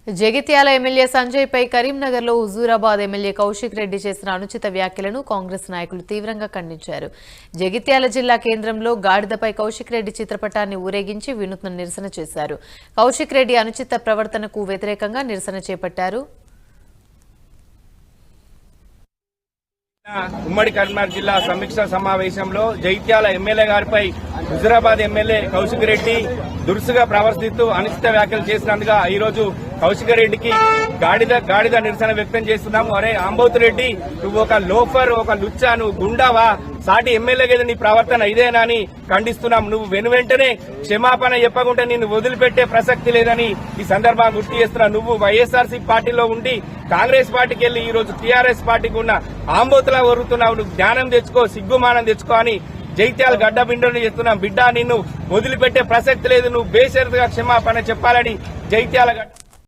Jagtial MLA Sanjay పై కరీంనగర్లో Huzurabad MLA Kaushik Reddy చేసిన అనుచిత వ్యాఖ్యలను కాంగ్రెస్ నాయకులు తీవ్రంగా ఖండించారు. జగిత్యాల జిల్లా కేంద్రంలో గాడిదపై కౌశిక్ రెడ్డి చిత్రపటాన్ని ఊరేగించి వినూత్న నిరసన చేశారు. కౌశిక్ రెడ్డి అనుచిత ప్రవర్తనకు వ్యతిరేకంగా నిరసన చేపట్టారు. ఉమ్మడి కరీంనగర్ జిల్లా సమీక్ష సమావేశంలో జగిత్యాల ఎమ్మెల్యే గారిపై హుజూరాబాద్ ఎమ్మెల్యే కౌశిక్ రెడ్డి దురుసుగా ప్రవర్తిస్తూ అనుచిత వ్యాఖ్యలు చేసినందుగా ఈ రోజు కౌశిక్ రెడ్డికి గాడిద నిరసన వ్యక్తం చేస్తున్నాము. అరే అంబోతు రెడ్డి, నువ్వు ఒక లోఫర్, ఒక లుచ్చా, నువ్వు గుండావా, సాటి ఎమ్మెల్యే కదా నీ ప్రవర్తన ఇదేనా అని ఖండిస్తున్నాం. నువ్వు వెంటనే క్షమాపణ చెప్పకుంటే నిన్ను వదిలిపెట్టే ప్రసక్తి లేదని ఈ సందర్భంగా గుర్తు చేస్తున్నా. నువ్వు వైఎస్ఆర్సీ పార్టీలో ఉండి కాంగ్రెస్ పార్టీకి వెళ్లి ఈ రోజు టీఆర్ఎస్ పార్టీకి ఉన్న ఆంబోతులా వరుతున్నావు. నువ్వు జ్ఞానం తెచ్చుకో, సిగ్గుమానం తెచ్చుకో అని జైత్యాల గడ్డ బిండని చెప్తున్నాం. బిడ్డ, నిన్ను వదిలిపెట్టే ప్రసక్తి లేదు. నువ్వు బేషరతుగా క్షమాపణ చెప్పాలని జైత్యాల గడ్డ